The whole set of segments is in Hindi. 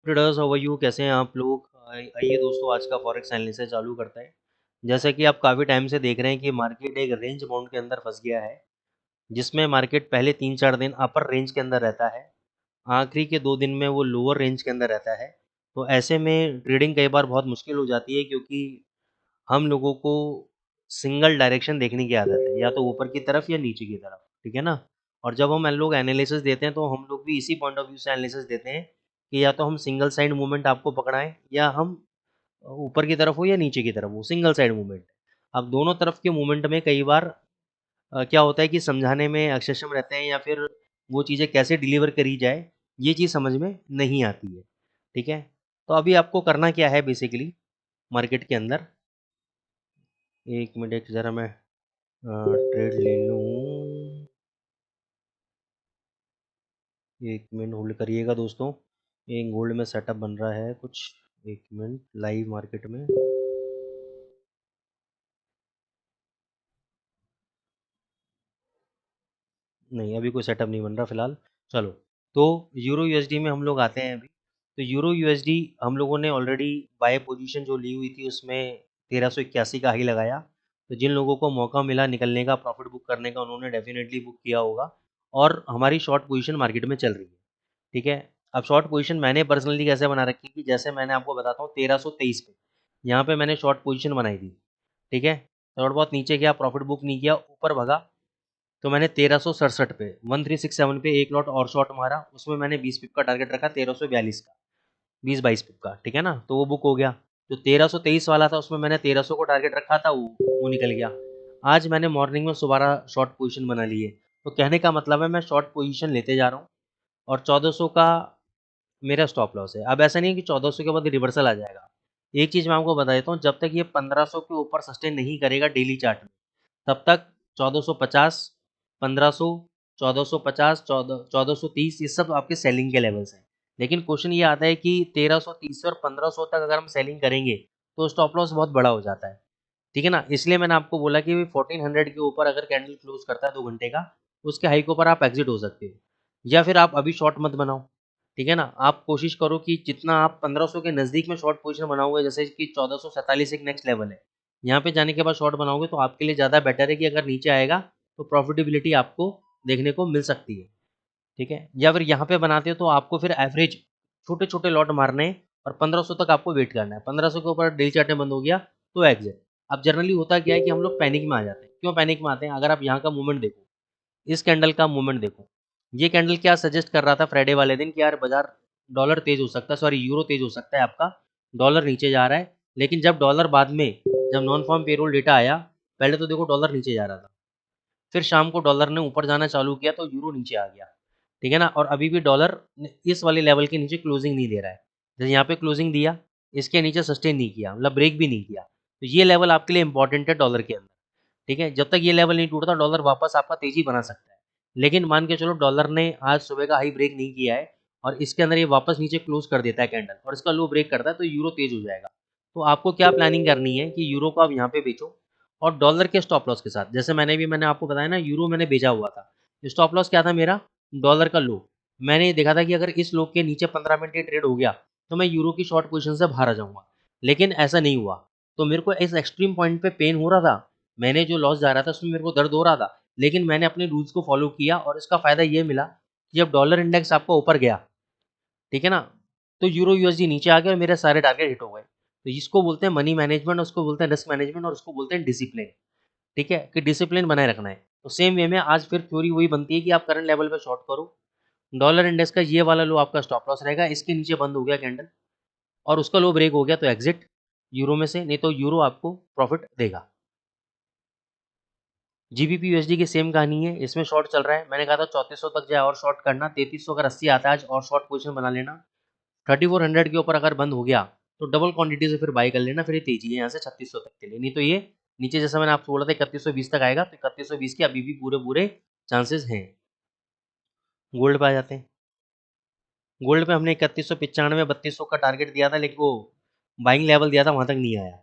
ट्रेडर्स हाउ आर यू, कैसे हैं आप लोग। आइए दोस्तों, आज का फॉरेक्स एनालिसिस चालू करता है। जैसा कि आप काफ़ी टाइम से देख रहे हैं कि मार्केट एक रेंज बाउंड के अंदर फंस गया है, जिसमें मार्केट पहले 3-4 दिन अपर रेंज के अंदर रहता है, आखिरी के 2 दिन में वो लोअर रेंज के अंदर रहता है। तो ऐसे में ट्रेडिंग कई बार बहुत मुश्किल हो जाती है, क्योंकि हम लोगों को सिंगल डायरेक्शन देखने की आदत है, या तो ऊपर की तरफ या नीचे की तरफ, ठीक है ना। और जब हम लोग एनालिसिस देते हैं तो हम लोग भी इसी पॉइंट ऑफ व्यू से एनालिसिस देते हैं कि या तो हम सिंगल साइड मूवमेंट आपको पकड़ाएं, या हम ऊपर की तरफ हो या नीचे की तरफ हो, सिंगल साइड मूवमेंट। अब दोनों तरफ के मूवमेंट में कई बार क्या होता है कि समझाने में अक्षम रहते हैं, या फिर वो चीज़ें कैसे डिलीवर करी जाए ये चीज़ समझ में नहीं आती है, ठीक है। तो अभी आपको करना क्या है बेसिकली मार्केट के अंदर, एक मिनट ज़रा मैं ट्रेड ले लूँ। एक मिनट होल्ड करिएगा दोस्तों, एक गोल्ड में सेटअप बन रहा है कुछ। एक मिनट, लाइव मार्केट में नहीं, अभी कोई सेटअप नहीं बन रहा फिलहाल। चलो, तो यूरो यूएसडी में हम लोग आते हैं अभी। तो यूरो यूएसडी हम लोगों ने ऑलरेडी बाय पोजीशन जो ली हुई थी उसमें 1381 का हाई लगाया। तो जिन लोगों को मौका मिला निकलने का, प्रॉफिट बुक करने का, उन्होंने डेफिनेटली बुक किया होगा। और हमारी शॉर्ट पोजीशन मार्केट में चल रही है, ठीक है। अब शॉर्ट पोजीशन मैंने पर्सनली कैसे बना रखी है कि जैसे मैंने आपको बताता हूँ 1323 पे, यहाँ पे मैंने शॉर्ट पोजीशन बनाई थी, ठीक है। थोड़ा बहुत नीचे गया, प्रॉफिट बुक नहीं किया, ऊपर भगा, तो मैंने 1367 पे 1367 पे एक लॉट और शॉट मारा। उसमें मैंने 20 पिप का टारगेट रखा, 1342 का, 20-22 पिप का, ठीक है ना। तो वो बुक हो गया। जो 1323 वाला था उसमें मैंने 1300 को टारगेट रखा था, वो निकल गया। आज मैंने मॉर्निंग में दोबारा शॉर्ट पोजीशन बना ली है। तो कहने का मतलब है मैं शॉर्ट पोजीशन लेते जा रहा हूँ, और 1400 का मेरा स्टॉप लॉस है। अब ऐसा नहीं है कि 1400 के बाद रिवर्सल आ जाएगा। एक चीज़ मैं आपको बता देता हूँ, जब तक ये 1500 के ऊपर सस्टेन नहीं करेगा डेली चार्ट में, तब तक 1450, 1500, 1450, 1430 ये सब आपके सेलिंग के लेवल्स हैं। लेकिन क्वेश्चन ये आता है कि 1330 और 1500 तक अगर हम सेलिंग करेंगे तो स्टॉप लॉस बहुत बड़ा हो जाता है, ठीक है ना। इसलिए मैंने आपको बोला कि 1400 के ऊपर अगर कैंडल क्लोज करता है 2 घंटे का, उसके हाई के ऊपर आप एग्जिट हो सकते हो, या फिर आप अभी शॉर्ट मत बनाओ, ठीक है ना। आप कोशिश करो कि जितना आप 1500 के नज़दीक में शॉर्ट पोजीशन बनाओगे, जैसे कि 1447 एक नेक्स्ट लेवल है, यहाँ पे जाने के बाद शॉर्ट बनाओगे तो आपके लिए ज़्यादा बेटर है कि अगर नीचे आएगा तो प्रॉफिटेबिलिटी आपको देखने को मिल सकती है, ठीक है। या फिर यहाँ पे बनाते हो तो आपको फिर एवरेज छोटे छोटे लॉट मारने हैं, और 1500 तक आपको वेट करना है। 1500 के ऊपर डेली चार्ट में बंद हो गया तो एग्जिट। अब जनरली होता क्या है कि हम लोग पैनिक में आ जाते हैं। क्यों पैनिक में आते हैं? अगर आप यहाँ का मूवमेंट देखो, इस कैंडल का मूवमेंट देखो, ये कैंडल क्या सजेस्ट कर रहा था फ्राइडे वाले दिन कि यार बाजार डॉलर तेज हो सकता है, सॉरी यूरो तेज हो सकता है आपका, डॉलर नीचे जा रहा है। लेकिन जब डॉलर बाद में, जब नॉन फॉर्म पेरोल डेटा आया, पहले तो देखो डॉलर नीचे जा रहा था, फिर शाम को डॉलर ने ऊपर जाना चालू किया तो यूरो नीचे आ गया, ठीक है ना। और अभी भी डॉलर इस वाले लेवल के नीचे क्लोजिंग नहीं दे रहा है। जैसे यहाँ पे क्लोजिंग दिया, इसके नीचे सस्टेन नहीं किया, मतलब ब्रेक भी नहीं किया। तो ये लेवल आपके लिए इंपॉर्टेंट है डॉलर के अंदर, ठीक है। जब तक ये लेवल नहीं टूटता डॉलर वापस आपका तेजी बना सकता है। लेकिन मान के चलो डॉलर ने आज सुबह का हाई ब्रेक नहीं किया है, और इसके अंदर ये वापस नीचे क्लोज कर देता है कैंडल, और इसका लो ब्रेक करता है, तो यूरो तेज हो जाएगा। तो आपको क्या प्लानिंग करनी है कि यूरो को आप यहाँ पे बेचो, और डॉलर के स्टॉप लॉस के साथ। जैसे मैंने आपको बताया ना, यूरो मैंने बेचा हुआ था, स्टॉप लॉस क्या था मेरा? डॉलर का लो। मैंने ये देखा था कि अगर इस लो के नीचे 15 मिनट ये ट्रेड हो गया तो मैं यूरो की शॉर्ट पोजीशन से बाहर आ जाऊंगा। लेकिन ऐसा नहीं हुआ। तो मेरे को इस एक्सट्रीम पॉइंट पे पेन हो रहा था, मैंने जो लॉस जा रहा था उसमें मेरे को दर्द हो रहा था, लेकिन मैंने अपने रूल्स को फॉलो किया, और इसका फायदा ये मिला कि जब डॉलर इंडेक्स आपका ऊपर गया, ठीक है ना, तो यूरो यूएसडी नीचे आ गया और मेरे सारे टारगेट हिट हो गए। तो इसको बोलते हैं मनी मैनेजमेंट, उसको बोलते हैं रिस्क मैनेजमेंट, और उसको बोलते हैं डिसिप्लिन, ठीक है, कि डिसिप्लिन बनाए रखना है। तो सेम वे में आज फिर थ्योरी वही बनती है कि आप करंट लेवल पे शॉर्ट करो, डॉलर इंडेक्स का ये वाला लो आपका स्टॉप लॉस रहेगा, इसके नीचे बंद हो गया कैंडल और उसका लो ब्रेक हो गया तो एग्जिट यूरो में से, नहीं तो यूरो आपको प्रॉफिट देगा। जीबीपी यूएसडी की सेम कहानी है, इसमें शॉर्ट चल रहा है। मैंने कहा था 3400 तक जाए और शॉर्ट करना, 3300 अगर 80 आता है आज और शॉर्ट पोजीशन बना लेना। 3400 के ऊपर अगर बंद हो गया तो डबल क्वांटिटी से फिर बाई कर लेना, फिर ये तेजी है यहाँ से 3600 तक के लिए। नहीं तो ये नीचे, जैसा मैंने आपको बोला था 3120 तक आएगा, तो 3120 के अभी भी पूरे पूरे चांसेस हैं। गोल्ड पे आ जाते हैं। गोल्ड पे हमने 3195 3200 का टारगेट दिया था, लेकिन वो बाइंग लेवल दिया था वहां तक नहीं आया।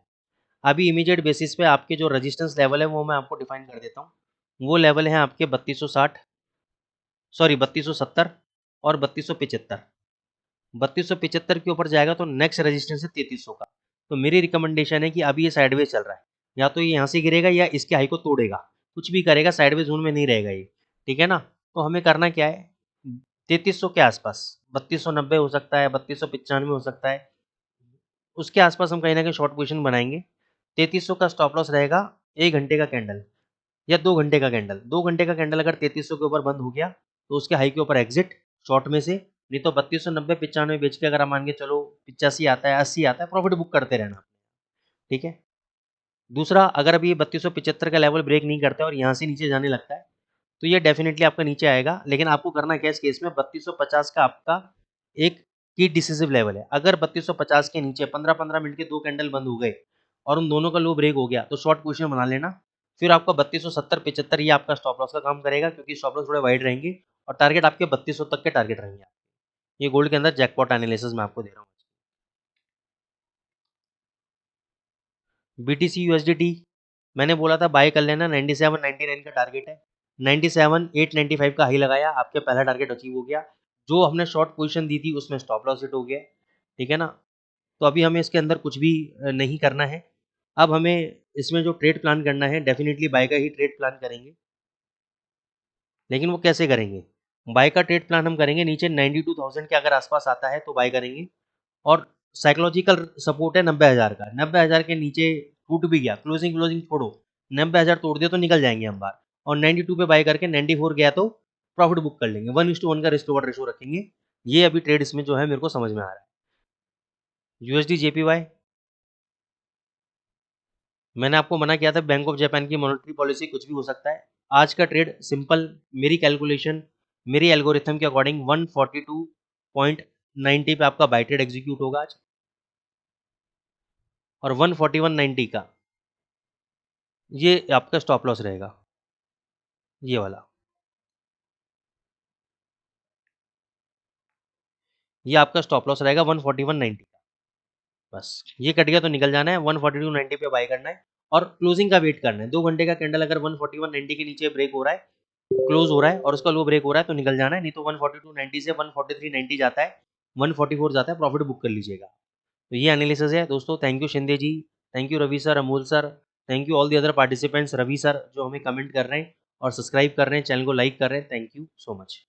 अभी इमीडिएट बेसिस पे आपके जो रेजिस्टेंस लेवल है वो मैं आपको डिफाइन कर देता हूँ। वो लेवल है आपके 3260, सॉरी 3270 और 3275। 3275 के ऊपर जाएगा तो नेक्स्ट रेजिस्टेंस है 3300 का। तो मेरी रिकमेंडेशन है कि अभी ये साइडवेज चल रहा है, या तो ये यहाँ से गिरेगा या इसके हाई को तोड़ेगा, कुछ भी करेगा, साइडवेज जोन में नहीं रहेगा ये, ठीक है ना। तो हमें करना क्या है, 3300 के आसपास, 3290 हो सकता है, 3295 हो सकता है, उसके आसपास हम कहीं ना कहीं शॉर्ट पोजीशन बनाएंगे। 3300 का स्टॉप लॉस रहेगा 1 घंटे का कैंडल या 2 घंटे का कैंडल। 2 घंटे का कैंडल अगर 3300 के ऊपर बंद हो गया तो उसके हाई के ऊपर एग्जिट शॉर्ट में से, नहीं तो 3290 95 बेच के अगर हम मान के चलो 85 आता है 80 आता है, प्रॉफिट बुक करते रहना, ठीक है। दूसरा, अगर अभी 3275 का लेवल ब्रेक नहीं करता है और यहाँ से नीचे जाने लगता है तो ये डेफिनेटली आपका नीचे आएगा। लेकिन आपको करना क्या है इस केस में, 3250 का आपका एक की डिसिसिव लेवल है। अगर 3250 के नीचे 15-15 मिनट के 2 कैंडल बंद हो गए और उन दोनों का लो ब्रेक हो गया तो शॉर्ट पोजीशन बना लेना। फिर आपका 3270-75 ये आपका स्टॉप लॉस का काम करेगा, क्योंकि स्टॉप लॉस थोड़े वाइड रहेंगे और टारगेट आपके 3200 तक के टारगेट रहेंगे। ये गोल्ड के अंदर जैकपॉट एनालिसिस मैं आपको दे रहा हूँ। BTC USDT मैंने बोला था बाय कर लेना, 97-99 का टारगेट है, 97-895 का हाई लगाया, आपके पहला टारगेट अचीव हो गया। जो हमने शॉर्ट पोजीशन दी थी उसमें स्टॉप लॉस हिट हो गया, ठीक है ना। तो अभी हमें इसके अंदर कुछ भी नहीं करना है। अब हमें इसमें जो ट्रेड प्लान करना है, डेफिनेटली बाय का ही ट्रेड प्लान करेंगे। लेकिन वो कैसे करेंगे, बाय का ट्रेड प्लान हम करेंगे नीचे 92,000 के अगर आसपास आता है तो बाय करेंगे, और साइकोलॉजिकल सपोर्ट है 90,000 का। 90,000 के नीचे टूट भी गया, क्लोजिंग क्लोजिंग छोड़ो, 90,000 तोड़ दिया तो निकल जाएंगे हम बाहर, और 92 पे बाय करके 94 गया तो प्रॉफिट बुक कर लेंगे। 1:1 का रिस्क रिवॉर्ड रेशो रखेंगे। ये अभी ट्रेड इसमें जो है मेरे को समझ में आ रहा है। USD JPY मैंने आपको मना किया था, बैंक ऑफ जापान की मॉनेटरी पॉलिसी कुछ भी हो सकता है। आज का ट्रेड सिंपल, मेरी कैलकुलेशन, मेरी एल्गोरिथम के अकॉर्डिंग 142.90 पे आपका बाय ट्रेड एग्जीक्यूट होगा आज, और 141.90 का ये आपका स्टॉप लॉस रहेगा, ये वाला, ये आपका स्टॉप लॉस रहेगा 141.90 का। बस ये कट गया तो निकल जाना है, 142.90 पे बाय करना है और क्लोजिंग का वेट करना है। 2 घंटे का कैंडल अगर 141.90 के नीचे ब्रेक हो रहा है, क्लोज हो रहा है और उसका लो ब्रेक हो रहा है तो निकल जाना है, नहीं तो 142.90 से 143.90 जाता है, 144 जाता है, प्रॉफिट बुक कर लीजिएगा। तो ये एनालिसिस है दोस्तों। Thank you Shinde ji, thank you Ravi sir, Amol sir, thank you all the other participants, Ravi sir जो हमें कमेंट कर रहे हैं और सब्सक्राइब कर रहे हैं, चैनल को लाइक कर रहे हैं, थैंक यू सो मच।